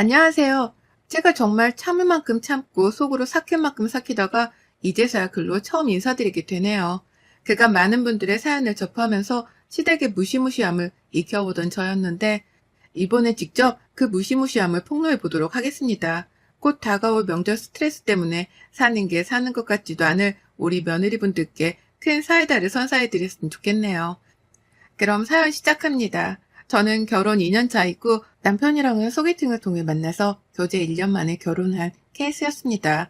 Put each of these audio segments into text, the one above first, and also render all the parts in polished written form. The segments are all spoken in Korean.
안녕하세요. 제가 정말 참을 만큼 참고 속으로 삭힐 만큼 삭히다가 이제서야 글로 처음 인사드리게 되네요. 그간 많은 분들의 사연을 접하면서 시댁의 무시무시함을 익혀보던 저였는데 이번에 직접 그 무시무시함을 폭로해 보도록 하겠습니다. 곧 다가올 명절 스트레스 때문에 사는 게 사는 것 같지도 않을 우리 며느리분들께 큰 사이다를 선사해 드렸으면 좋겠네요. 그럼 사연 시작합니다. 저는 결혼 2년 차이고 남편이랑은 소개팅을 통해 만나서 교제 1년 만에 결혼한 케이스였습니다.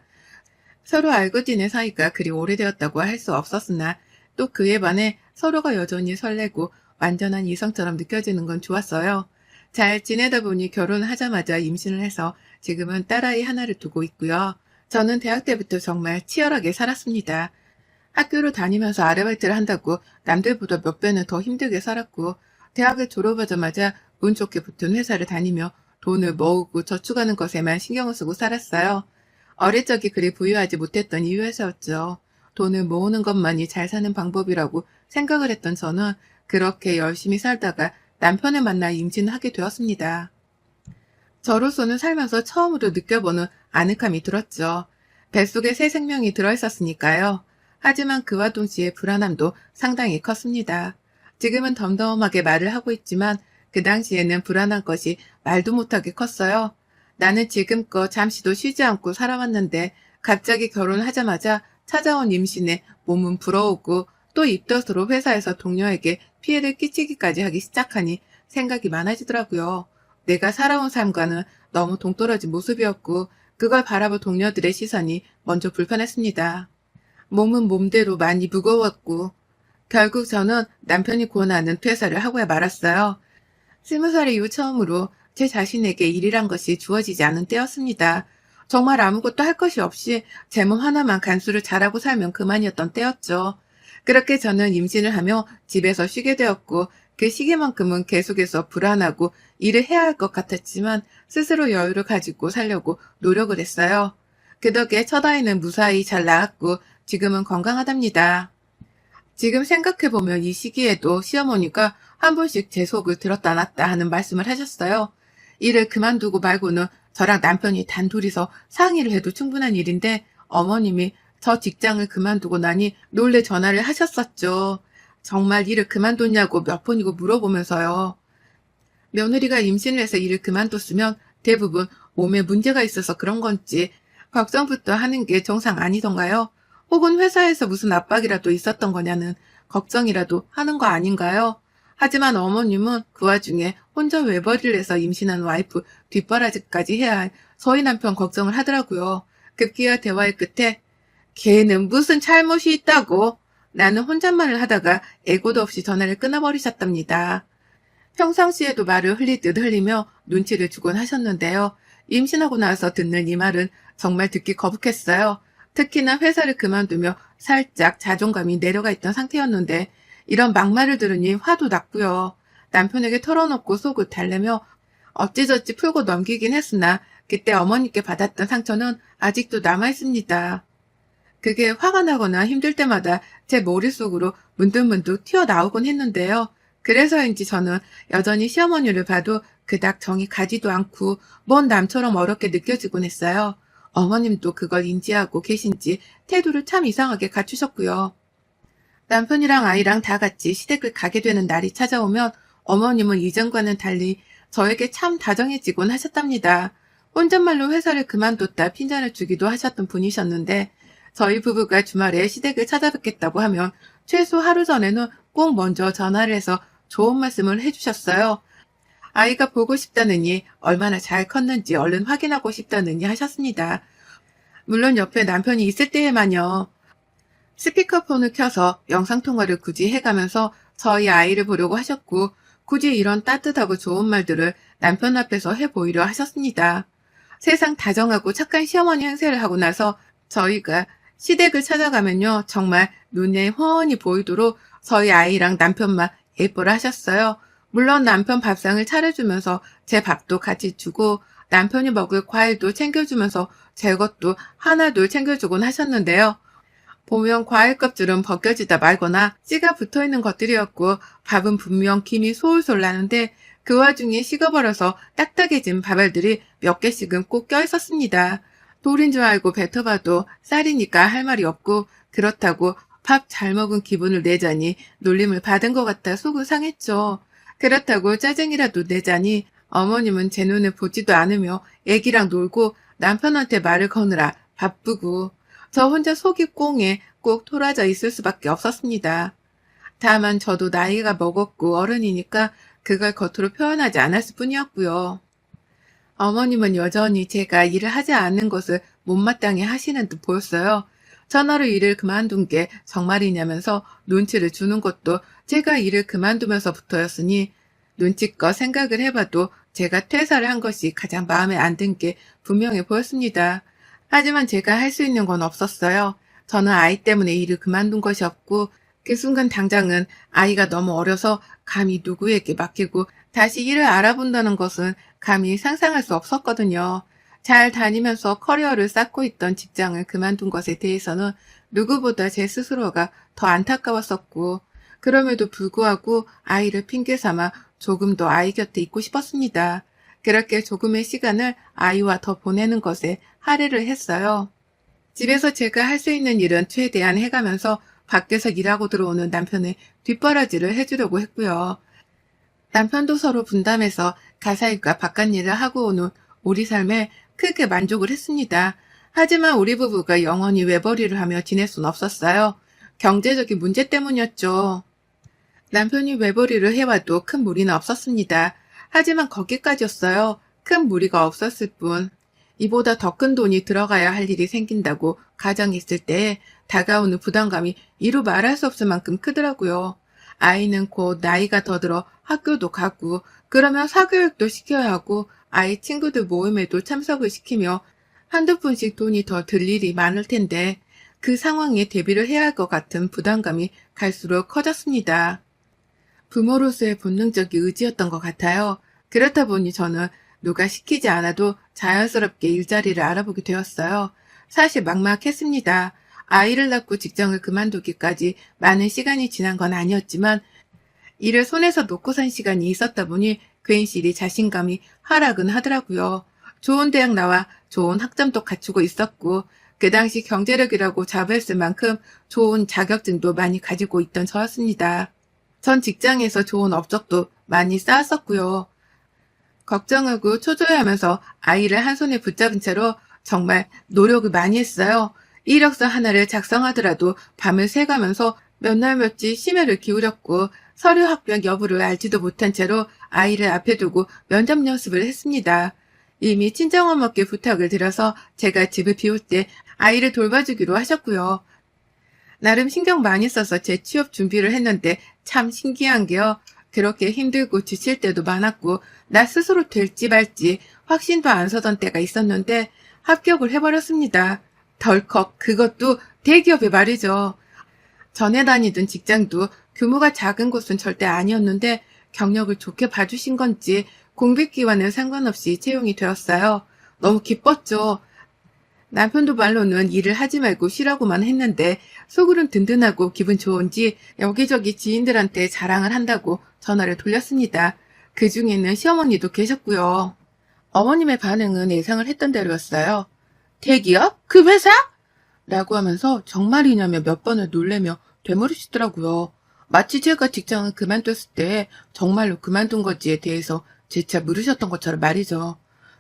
서로 알고 지낸 사이가 그리 오래되었다고 할 수 없었으나 또 그에 반해 서로가 여전히 설레고 완전한 이성처럼 느껴지는 건 좋았어요. 잘 지내다 보니 결혼하자마자 임신을 해서 지금은 딸아이 하나를 두고 있고요. 저는 대학 때부터 정말 치열하게 살았습니다. 학교를 다니면서 아르바이트를 한다고 남들보다 몇 배는 더 힘들게 살았고, 대학을 졸업하자마자 운 좋게 붙은 회사를 다니며 돈을 모으고 저축하는 것에만 신경을 쓰고 살았어요. 어릴 적이 그리 부유하지 못했던 이유에서였죠. 돈을 모으는 것만이 잘 사는 방법이라고 생각을 했던 저는 그렇게 열심히 살다가 남편을 만나 임신하게 되었습니다. 저로서는 살면서 처음으로 느껴보는 아늑함이 들었죠. 뱃속에 새 생명이 들어있었으니까요. 하지만 그와 동시에 불안함도 상당히 컸습니다. 지금은 덤덤하게 말을 하고 있지만 그 당시에는 불안한 것이 말도 못하게 컸어요. 나는 지금껏 잠시도 쉬지 않고 살아왔는데 갑자기 결혼하자마자 찾아온 임신에 몸은 부러우고 또 입덧으로 회사에서 동료에게 피해를 끼치기까지 하기 시작하니 생각이 많아지더라고요. 내가 살아온 삶과는 너무 동떨어진 모습이었고 그걸 바라볼 동료들의 시선이 먼저 불편했습니다. 몸은 몸대로 많이 무거웠고 결국 저는 남편이 권하는 퇴사를 하고야 말았어요. 20살 이후 처음으로 제 자신에게 일이란 것이 주어지지 않은 때였습니다. 정말 아무것도 할 것이 없이 제 몸 하나만 간수를 잘하고 살면 그만이었던 때였죠. 그렇게 저는 임신을 하며 집에서 쉬게 되었고 그 시기만큼은 계속해서 불안하고 일을 해야 할 것 같았지만 스스로 여유를 가지고 살려고 노력을 했어요. 그 덕에 첫 아이는 무사히 잘 나았고 지금은 건강하답니다. 지금 생각해보면 이 시기에도 시어머니가 한 번씩 제 속을 들었다 놨다 하는 말씀을 하셨어요. 일을 그만두고 말고는 저랑 남편이 단둘이서 상의를 해도 충분한 일인데 어머님이 저 직장을 그만두고 나니 놀래 전화를 하셨었죠. 정말 일을 그만뒀냐고 몇 번이고 물어보면서요. 며느리가 임신을 해서 일을 그만뒀으면 대부분 몸에 문제가 있어서 그런 건지 걱정부터 하는 게 정상 아니던가요? 혹은 회사에서 무슨 압박이라도 있었던 거냐는 걱정이라도 하는 거 아닌가요? 하지만 어머님은 그 와중에 혼자 외벌이를 해서 임신한 와이프 뒷바라지까지 해야 할 저희 남편 걱정을 하더라고요. 급기야 대화의 끝에 걔는 무슨 잘못이 있다고? 나는 혼잣말을 하다가 애고도 없이 전화를 끊어버리셨답니다. 평상시에도 말을 흘리듯 흘리며 눈치를 주곤 하셨는데요. 임신하고 나서 듣는 이 말은 정말 듣기 거북했어요. 특히나 회사를 그만두며 살짝 자존감이 내려가 있던 상태였는데 이런 막말을 들으니 화도 났고요. 남편에게 털어놓고 속을 달래며 어찌저찌 풀고 넘기긴 했으나 그때 어머니께 받았던 상처는 아직도 남아있습니다. 그게 화가 나거나 힘들 때마다 제 머릿속으로 문득문득 튀어나오곤 했는데요. 그래서인지 저는 여전히 시어머니를 봐도 그닥 정이 가지도 않고 먼 남처럼 어렵게 느껴지곤 했어요. 어머님도 그걸 인지하고 계신지 태도를 참 이상하게 갖추셨고요. 남편이랑 아이랑 다 같이 시댁을 가게 되는 날이 찾아오면 어머님은 이전과는 달리 저에게 참 다정해지곤 하셨답니다. 혼잣말로 회사를 그만뒀다 핀잔을 주기도 하셨던 분이셨는데 저희 부부가 주말에 시댁을 찾아뵙겠다고 하면 최소 하루 전에는 꼭 먼저 전화를 해서 좋은 말씀을 해주셨어요. 아이가 보고 싶다느니 얼마나 잘 컸는지 얼른 확인하고 싶다느니 하셨습니다. 물론 옆에 남편이 있을 때에만요. 스피커폰을 켜서 영상통화를 굳이 해가면서 저희 아이를 보려고 하셨고 굳이 이런 따뜻하고 좋은 말들을 남편 앞에서 해보이려 하셨습니다. 세상 다정하고 착한 시어머니 행세를 하고 나서 저희가 시댁을 찾아가면요. 정말 눈에 훤히 보이도록 저희 아이랑 남편만 예뻐라 하셨어요. 물론 남편 밥상을 차려주면서 제 밥도 같이 주고 남편이 먹을 과일도 챙겨주면서 제 것도 하나둘 챙겨주곤 하셨는데요. 보면 과일 껍질은 벗겨지다 말거나 씨가 붙어있는 것들이었고 밥은 분명 김이 솔솔 나는데 그 와중에 식어버려서 딱딱해진 밥알들이 몇 개씩은 꼭 껴있었습니다. 돌인 줄 알고 뱉어봐도 쌀이니까 할 말이 없고 그렇다고 밥 잘 먹은 기분을 내자니 놀림을 받은 것 같아 속은 상했죠. 그렇다고 짜증이라도 내자니 어머님은 제 눈을 보지도 않으며 애기랑 놀고 남편한테 말을 거느라 바쁘고 저 혼자 속이 꽁해 꼭 토라져 있을 수밖에 없었습니다. 다만 저도 나이가 먹었고 어른이니까 그걸 겉으로 표현하지 않았을 뿐이었고요. 어머님은 여전히 제가 일을 하지 않는 것을 못마땅해 하시는 듯 보였어요. 전화로 일을 그만둔 게 정말이냐면서 눈치를 주는 것도 제가 일을 그만두면서부터였으니 눈치껏 생각을 해봐도 제가 퇴사를 한 것이 가장 마음에 안 든 게 분명해 보였습니다. 하지만 제가 할 수 있는 건 없었어요. 저는 아이 때문에 일을 그만둔 것이었고 그 순간 당장은 아이가 너무 어려서 감히 누구에게 맡기고 다시 일을 알아본다는 것은 감히 상상할 수 없었거든요. 잘 다니면서 커리어를 쌓고 있던 직장을 그만둔 것에 대해서는 누구보다 제 스스로가 더 안타까웠었고 그럼에도 불구하고 아이를 핑계 삼아 조금 더 아이 곁에 있고 싶었습니다. 그렇게 조금의 시간을 아이와 더 보내는 것에 할애를 했어요. 집에서 제가 할 수 있는 일은 최대한 해가면서 밖에서 일하고 들어오는 남편의 뒷바라지를 해주려고 했고요. 남편도 서로 분담해서 가사일과 바깥 일을 하고 오는 우리 삶에 크게 만족을 했습니다. 하지만 우리 부부가 영원히 외벌이를 하며 지낼 순 없었어요. 경제적인 문제 때문이었죠. 남편이 외벌이를 해와도 큰 무리는 없었습니다. 하지만 거기까지였어요. 큰 무리가 없었을 뿐. 이보다 더 큰 돈이 들어가야 할 일이 생긴다고 가정이 있을 때 다가오는 부담감이 이루 말할 수 없을 만큼 크더라고요. 아이는 곧 나이가 더 들어 학교도 가고 그러면 사교육도 시켜야 하고 아이 친구들 모임에도 참석을 시키며 한두 푼씩 돈이 더 들 일이 많을 텐데 그 상황에 대비를 해야 할 것 같은 부담감이 갈수록 커졌습니다. 부모로서의 본능적인 의지였던 것 같아요. 그렇다 보니 저는 누가 시키지 않아도 자연스럽게 일자리를 알아보게 되었어요. 사실 막막했습니다. 아이를 낳고 직장을 그만두기까지 많은 시간이 지난 건 아니었지만 일을 손에서 놓고 산 시간이 있었다 보니 괜시리 자신감이 하락은 하더라고요. 좋은 대학 나와 좋은 학점도 갖추고 있었고 그 당시 경제력이라고 자부했을 만큼 좋은 자격증도 많이 가지고 있던 저였습니다. 전 직장에서 좋은 업적도 많이 쌓았었고요. 걱정하고 초조해하면서 아이를 한 손에 붙잡은 채로 정말 노력을 많이 했어요. 이력서 하나를 작성하더라도 밤을 새가면서 몇 날 며칠 심혈을 기울였고 서류 합격 여부를 알지도 못한 채로 아이를 앞에 두고 면접 연습을 했습니다. 이미 친정어머께 부탁을 드려서 제가 집을 비울 때 아이를 돌봐주기로 하셨고요. 나름 신경 많이 써서 제 취업 준비를 했는데 참 신기한 게요. 그렇게 힘들고 지칠 때도 많았고 나 스스로 될지 말지 확신도 안 서던 때가 있었는데 합격을 해버렸습니다. 덜컥 그것도 대기업에 말이죠. 전에 다니던 직장도 규모가 작은 곳은 절대 아니었는데 경력을 좋게 봐주신 건지 공백기와는 상관없이 채용이 되었어요. 너무 기뻤죠. 남편도 말로는 일을 하지 말고 쉬라고만 했는데 속으론 든든하고 기분 좋은지 여기저기 지인들한테 자랑을 한다고 전화를 돌렸습니다. 그 중에는 시어머니도 계셨고요. 어머님의 반응은 예상을 했던 대로였어요. 대기업? 그 회사? 라고 하면서 정말이냐며 몇 번을 놀래며 되물으시더라고요. 마치 제가 직장을 그만뒀을 때 정말로 그만둔 건지에 대해서 재차 물으셨던 것처럼 말이죠.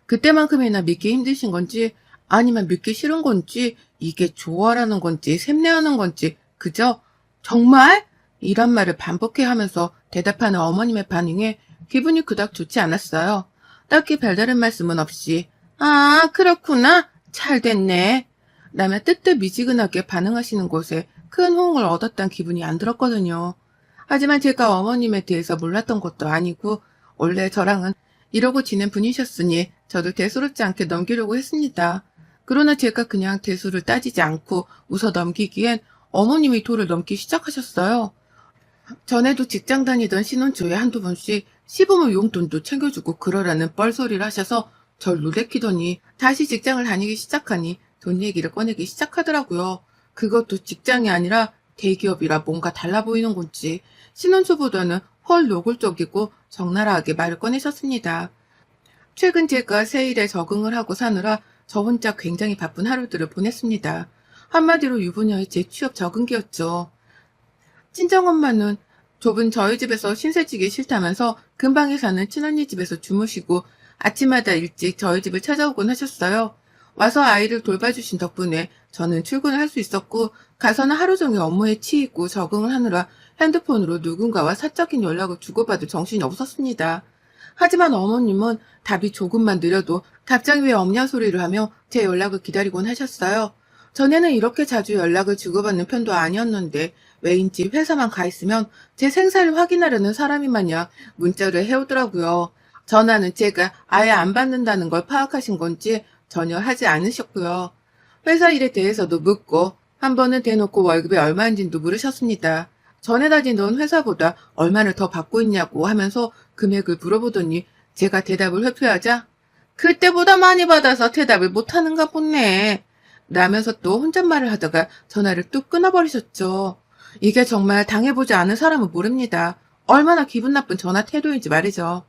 그때만큼이나 믿기 힘드신 건지 아니면 믿기 싫은 건지 이게 좋아라는 건지 샘내하는 건지 그저 정말? 이란 말을 반복해 하면서 대답하는 어머님의 반응에 기분이 그닥 좋지 않았어요. 딱히 별다른 말씀은 없이 아 그렇구나 잘 됐네 라며 뜨뜻미지근하게 반응하시는 곳에 큰 호응을 얻었단 기분이 안 들었거든요. 하지만 제가 어머님에 대해서 몰랐던 것도 아니고 원래 저랑은 이러고 지낸 분이셨으니 저도 대수롭지 않게 넘기려고 했습니다. 그러나 제가 그냥 대수를 따지지 않고 웃어 넘기기엔 어머님이 도를 넘기 시작하셨어요. 전에도 직장 다니던 신혼 초에 한두 번씩 시부모 용돈도 챙겨주고 그러라는 뻘소리를 하셔서 절 놀래키더니 다시 직장을 다니기 시작하니 돈 얘기를 꺼내기 시작하더라고요. 그것도 직장이 아니라 대기업이라 뭔가 달라 보이는 건지 신혼 초보다는 훨 노골적이고 적나라하게 말을 꺼내셨습니다. 최근 제가 새 일에 적응을 하고 사느라 저 혼자 굉장히 바쁜 하루들을 보냈습니다. 한마디로 유부녀의 재취업 적응기였죠. 친정엄마는 좁은 저희 집에서 신세지기 싫다면서 근방에 사는 친언니 집에서 주무시고 아침마다 일찍 저희 집을 찾아오곤 하셨어요. 와서 아이를 돌봐주신 덕분에 저는 출근을 할 수 있었고 가서는 하루 종일 업무에 치이고 적응을 하느라 핸드폰으로 누군가와 사적인 연락을 주고받을 정신이 없었습니다. 하지만 어머님은 답이 조금만 느려도 답장 왜 없냐 소리를 하며 제 연락을 기다리곤 하셨어요. 전에는 이렇게 자주 연락을 주고받는 편도 아니었는데 왜인지 회사만 가 있으면 제 생사를 확인하려는 사람이 마냥 문자를 해오더라고요. 전화는 제가 아예 안 받는다는 걸 파악하신 건지 전혀 하지 않으셨고요. 회사 일에 대해서도 묻고 한 번은 대놓고 월급이 얼마인지도 물으셨습니다. 전에 다니던 회사보다 얼마를 더 받고 있냐고 하면서 금액을 물어보더니 제가 대답을 회피하자 그때보다 많이 받아서 대답을 못하는가 보네 라면서 또 혼잣말을 하다가 전화를 뚝 끊어버리셨죠. 이게 정말 당해보지 않은 사람은 모릅니다. 얼마나 기분 나쁜 전화 태도인지 말이죠.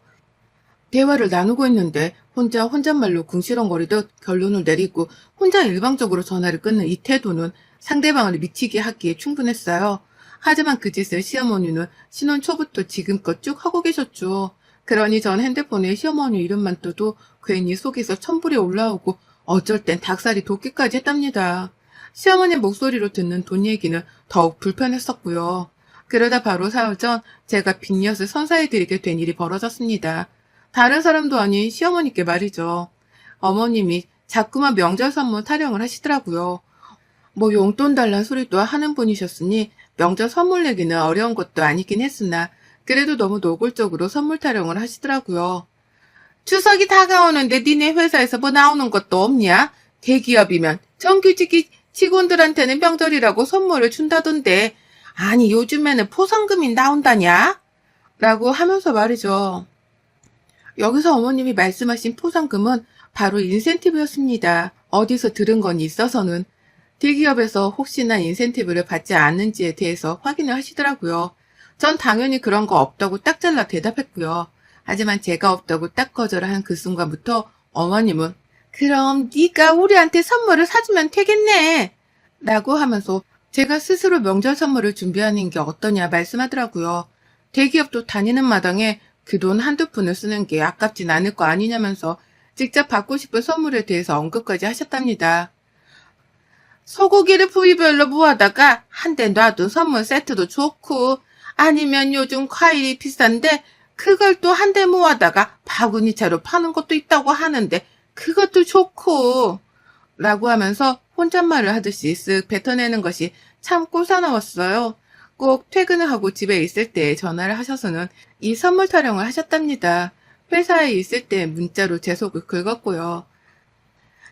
대화를 나누고 있는데 혼자 혼잣말로 궁시렁거리듯 결론을 내리고 혼자 일방적으로 전화를 끊는 이 태도는 상대방을 미치게 하기에 충분했어요. 하지만 그 짓을 시어머니는 신혼 초부터 지금껏 쭉 하고 계셨죠. 그러니 전 핸드폰에 시어머니 이름만 떠도 괜히 속에서 천불이 올라오고 어쩔 땐 닭살이 돋기까지 했답니다. 시어머니 목소리로 듣는 돈 얘기는 더욱 불편했었고요. 그러다 바로 사흘 전 제가 빅엿을 선사해드리게 된 일이 벌어졌습니다. 다른 사람도 아닌 시어머니께 말이죠. 어머님이 자꾸만 명절 선물 타령을 하시더라고요. 뭐 용돈 달란 소리도 하는 분이셨으니 명절 선물 내기는 어려운 것도 아니긴 했으나 그래도 너무 노골적으로 선물 타령을 하시더라고요. 추석이 다가오는데 니네 회사에서 뭐 나오는 것도 없냐? 대기업이면 정규직이 직원들한테는 명절이라고 선물을 준다던데 아니 요즘에는 포상금이 나온다냐? 라고 하면서 말이죠. 여기서 어머님이 말씀하신 포상금은 바로 인센티브였습니다. 어디서 들은 건 있어서는 대기업에서 혹시나 인센티브를 받지 않는지에 대해서 확인을 하시더라고요. 전 당연히 그런 거 없다고 딱 잘라 대답했고요. 하지만 제가 없다고 딱 거절한 그 순간부터 어머님은 그럼 네가 우리한테 선물을 사주면 되겠네 라고 하면서 제가 스스로 명절 선물을 준비하는 게 어떠냐 말씀하더라고요. 대기업도 다니는 마당에 그 돈 한두 푼을 쓰는 게 아깝진 않을 거 아니냐면서 직접 받고 싶은 선물에 대해서 언급까지 하셨답니다. 소고기를 부위별로 모아다가 한 대 놔둔 선물 세트도 좋고 아니면 요즘 과일이 비싼데 그걸 또 한 대 모아다가 바구니차로 파는 것도 있다고 하는데 그것도 좋고 라고 하면서 혼잣말을 하듯이 쓱 뱉어내는 것이 참 꼴사나웠어요. 꼭 퇴근을 하고 집에 있을 때 전화를 하셔서는 이 선물 타령을 하셨답니다. 회사에 있을 때 문자로 제 속을 긁었고요.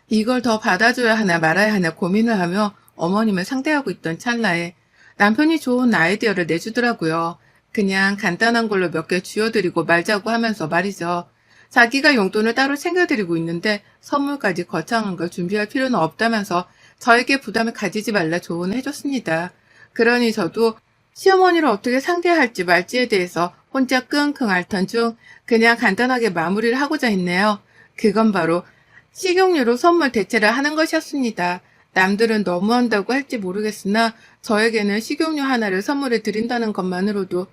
이걸 더 받아줘야 하나 말아야 하나 고민을 하며 어머님을 상대하고 있던 찰나에 남편이 좋은 아이디어를 내주더라고요. 그냥 간단한 걸로 몇 개 쥐어드리고 말자고 하면서 말이죠. 자기가 용돈을 따로 챙겨드리고 있는데 선물까지 거창한 걸 준비할 필요는 없다면서 저에게 부담을 가지지 말라 조언을 해줬습니다. 그러니 저도 시어머니를 어떻게 상대할지 말지에 대해서 혼자 끙끙 앓던 중 그냥 간단하게 마무리를 하고자 했네요. 그건 바로 식용유로 선물 대체를 하는 것이었습니다. 남들은 너무한다고 할지 모르겠으나 저에게는 식용유 하나를 선물해 드린다는 것만으로도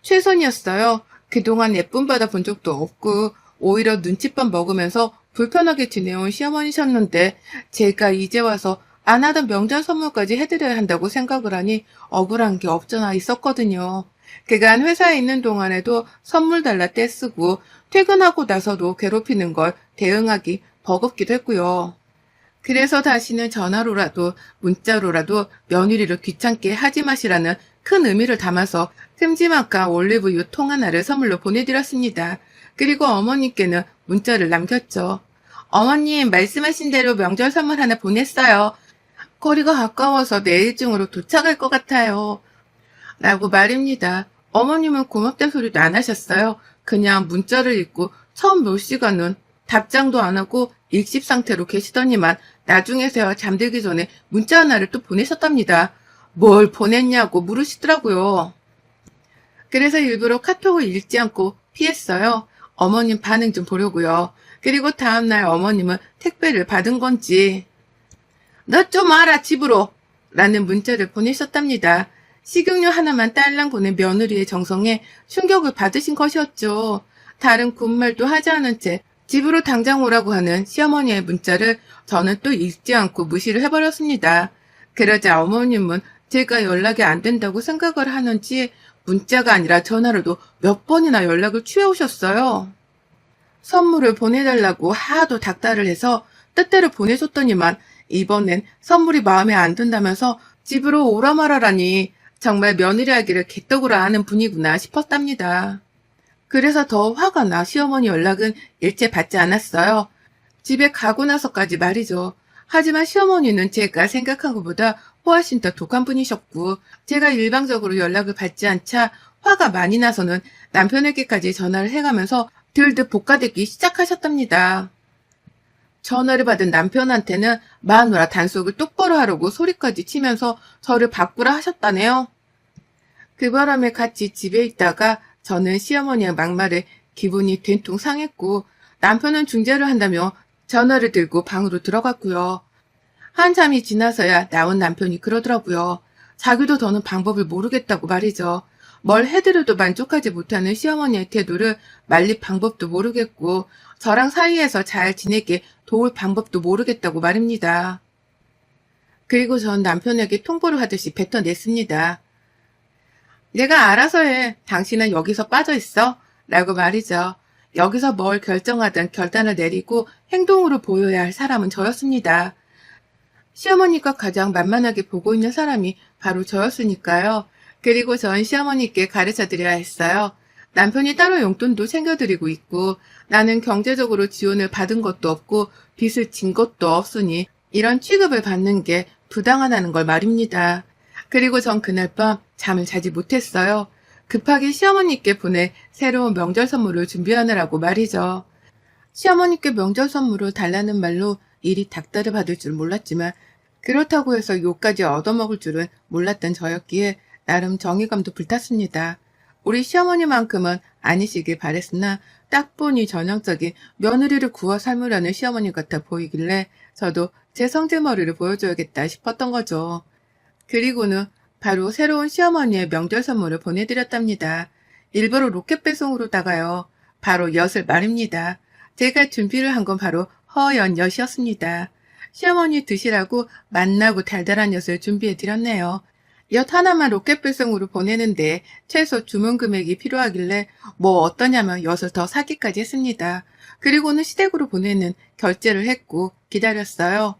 최선이었어요. 그동안 예쁨 받아본 적도 없고 오히려 눈칫밥 먹으면서 불편하게 지내온 시어머니셨는데 제가 이제 와서 안 하던 명절 선물까지 해드려야 한다고 생각을 하니 억울한 게 없잖아 있었거든요. 그간 회사에 있는 동안에도 선물 달라 떼쓰고 퇴근하고 나서도 괴롭히는 걸 대응하기 버겁기도 했고요. 그래서 다시는 전화로라도 문자로라도 며느리를 귀찮게 하지 마시라는 큰 의미를 담아서 큼지막한 올리브유 통 하나를 선물로 보내드렸습니다. 그리고 어머님께는 문자를 남겼죠. 어머님 말씀하신 대로 명절 선물 하나 보냈어요. 거리가 가까워서 내일중으로 도착할 것 같아요. 라고 말입니다. 어머님은 고맙다는 소리도 안 하셨어요. 그냥 문자를 읽고 처음 몇 시간은 답장도 안 하고 일십 상태로 계시더니만 나중에서야 잠들기 전에 문자 하나를 또 보내셨답니다. 뭘 보냈냐고 물으시더라고요. 그래서 일부러 카톡을 읽지 않고 피했어요. 어머님 반응 좀 보려고요. 그리고 다음날 어머님은 택배를 받은 건지 너 좀 와라 집으로 라는 문자를 보내셨답니다. 식용유 하나만 딸랑 보낸 며느리의 정성에 충격을 받으신 것이었죠. 다른 군말도 하지 않은 채 집으로 당장 오라고 하는 시어머니의 문자를 저는 또 읽지 않고 무시를 해버렸습니다. 그러자 어머님은 제가 연락이 안 된다고 생각을 하는지 문자가 아니라 전화로도 몇 번이나 연락을 취해오셨어요. 선물을 보내달라고 하도 닥달을 해서 뜻대로 보내줬더니만 이번엔 선물이 마음에 안 든다면서 집으로 오라 말하라니 정말 며느리 하기를 개떡으로 아는 분이구나 싶었답니다. 그래서 더 화가 나 시어머니 연락은 일체 받지 않았어요. 집에 가고 나서까지 말이죠. 하지만 시어머니는 제가 생각한 것보다 훨씬 더 독한 분이셨고 제가 일방적으로 연락을 받지 않자 화가 많이 나서는 남편에게까지 전화를 해가면서 들듯 볶아대기 시작하셨답니다. 전화를 받은 남편한테는 마누라 단속을 똑바로 하라고 소리까지 치면서 저를 바꾸라 하셨다네요. 그 바람에 같이 집에 있다가 저는 시어머니의 막말에 기분이 된통 상했고 남편은 중재를 한다며 전화를 들고 방으로 들어갔고요. 한참이 지나서야 나온 남편이 그러더라고요. 자기도 더는 방법을 모르겠다고 말이죠. 뭘 해드려도 만족하지 못하는 시어머니의 태도를 말릴 방법도 모르겠고 저랑 사이에서 잘 지내게 도울 방법도 모르겠다고 말입니다. 그리고 전 남편에게 통보를 하듯이 뱉어냈습니다. 내가 알아서 해. 당신은 여기서 빠져있어. 라고 말이죠. 여기서 뭘 결정하든 결단을 내리고 행동으로 보여야 할 사람은 저였습니다. 시어머니가 가장 만만하게 보고 있는 사람이 바로 저였으니까요. 그리고 전 시어머니께 가르쳐드려야 했어요. 남편이 따로 용돈도 챙겨드리고 있고 나는 경제적으로 지원을 받은 것도 없고 빚을 진 것도 없으니 이런 취급을 받는 게 부당하다는 걸 말입니다. 그리고 전 그날 밤 잠을 자지 못했어요. 급하게 시어머니께 보낼 새로운 명절 선물을 준비하느라고 말이죠. 시어머니께 명절 선물을 달라는 말로 일이 닥달을 받을 줄 몰랐지만 그렇다고 해서 욕까지 얻어먹을 줄은 몰랐던 저였기에 나름 정의감도 불탔습니다. 우리 시어머니만큼은 아니시길 바랬으나 딱 보니 전형적인 며느리를 구워 삶으려는 시어머니 같아 보이길래 저도 제 성질머리를 보여줘야겠다 싶었던 거죠. 그리고는 바로 새로운 시어머니의 명절 선물을 보내드렸답니다. 일부러 로켓 배송으로다가요. 바로 엿을 말입니다. 제가 준비를 한 건 바로 허연 엿이었습니다. 시어머니 드시라고 맛나고 달달한 엿을 준비해드렸네요. 엿 하나만 로켓 배송으로 보내는데 최소 주문 금액이 필요하길래 뭐 어떠냐면 엿을 더 사기까지 했습니다. 그리고는 시댁으로 보내는 결제를 했고 기다렸어요.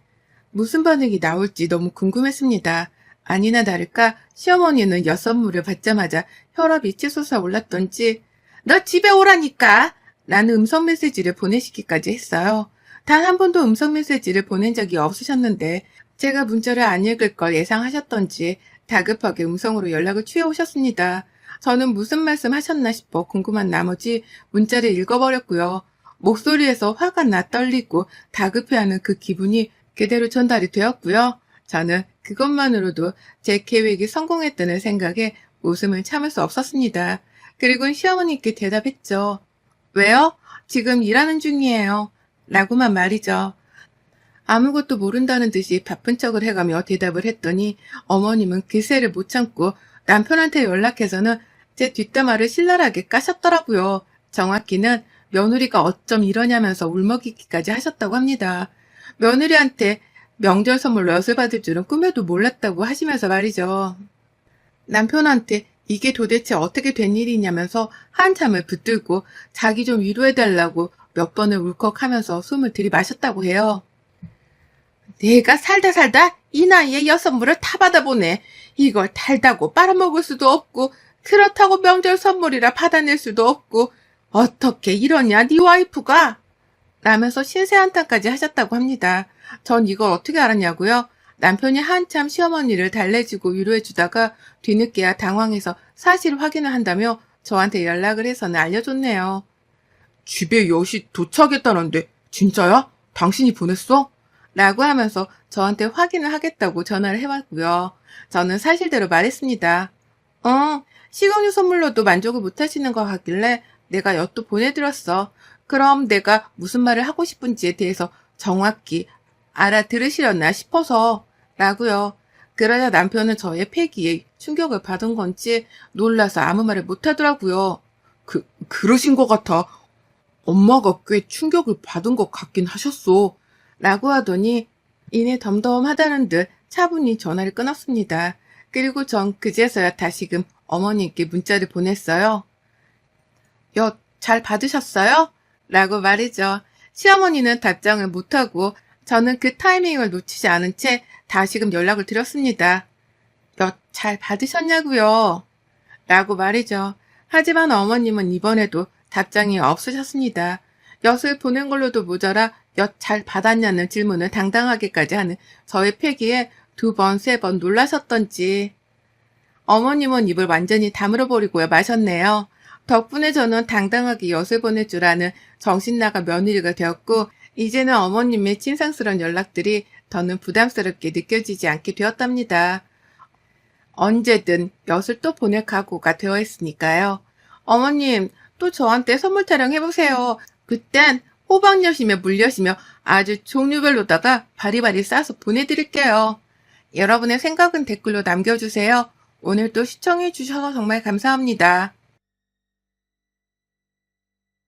무슨 반응이 나올지 너무 궁금했습니다. 아니나 다를까 시어머니는 엿 선물을 받자마자 혈압이 치솟아 올랐던지 너 집에 오라니까 라는 음성 메시지를 보내시기까지 했어요. 단 한 번도 음성 메시지를 보낸 적이 없으셨는데 제가 문자를 안 읽을 걸 예상하셨던지 다급하게 음성으로 연락을 취해오셨습니다. 저는 무슨 말씀 하셨나 싶어 궁금한 나머지 문자를 읽어버렸고요. 목소리에서 화가 나 떨리고 다급해하는 그 기분이 그대로 전달이 되었고요. 저는 그것만으로도 제 계획이 성공했다는 생각에 웃음을 참을 수 없었습니다. 그리고 시어머니께 대답했죠. 왜요? 지금 일하는 중이에요. 라고만 말이죠. 아무것도 모른다는 듯이 바쁜 척을 해가며 대답을 했더니 어머님은 기세를 못 참고 남편한테 연락해서는 제 뒷담화를 신랄하게 까셨더라고요. 정확히는 며느리가 어쩜 이러냐면서 울먹이기까지 하셨다고 합니다. 며느리한테 명절 선물로 엿을 받을 줄은 꿈에도 몰랐다고 하시면서 말이죠. 남편한테 이게 도대체 어떻게 된 일이냐면서 한참을 붙들고 자기 좀 위로해달라고 몇 번을 울컥하면서 숨을 들이마셨다고 해요. 내가 살다 이 나이에 엿 선물을 다 받아보네. 이걸 달다고 빨아먹을 수도 없고 그렇다고 명절 선물이라 받아낼 수도 없고 어떻게 이러냐 네 와이프가 라면서 신세 한탄까지 하셨다고 합니다. 전 이걸 어떻게 알았냐고요? 남편이 한참 시어머니를 달래주고 위로해주다가 뒤늦게야 당황해서 사실 확인을 한다며 저한테 연락을 해서는 알려줬네요. 집에 엿이 도착했다는데 진짜야? 당신이 보냈어? 라고 하면서 저한테 확인을 하겠다고 전화를 해왔고요. 저는 사실대로 말했습니다. 식용유 선물로도 만족을 못하시는 것 같길래 내가 엿도 보내드렸어. 그럼 내가 무슨 말을 하고 싶은지에 대해서 정확히 알아들으시려나 싶어서 라고요. 그러자 남편은 저의 패기에 충격을 받은 건지 놀라서 아무 말을 못하더라고요. 그러신 것 같아. 엄마가 꽤 충격을 받은 것 같긴 하셨어. 라고 하더니 이내 덤덤하다는 듯 차분히 전화를 끊었습니다. 그리고 전 그제서야 다시금 어머니께 문자를 보냈어요. 엿 잘 받으셨어요? 라고 말이죠. 시어머니는 답장을 못하고 저는 그 타이밍을 놓치지 않은 채 다시금 연락을 드렸습니다. 엿 잘 받으셨냐고요? 라고 말이죠. 하지만 어머님은 이번에도 답장이 없으셨습니다. 엿을 보낸 걸로도 모자라 엿 잘 받았냐는 질문을 당당하게까지 하는 저의 패기에 2번, 3번 놀라셨던지 어머님은 입을 완전히 다물어버리고 마셨네요. 덕분에 저는 당당하게 엿을 보낼 줄 아는 정신나간 며느리가 되었고 이제는 어머님의 친상스러운 연락들이 더는 부담스럽게 느껴지지 않게 되었답니다. 언제든 엿을 또 보낼 각오가 되어 있으니까요. 어머님, 또 저한테 선물 타령해보세요. 그땐 호박엿이며 물엿이며 아주 종류별로다가 바리바리 싸서 보내드릴게요. 여러분의 생각은 댓글로 남겨주세요. 오늘도 시청해주셔서 정말 감사합니다.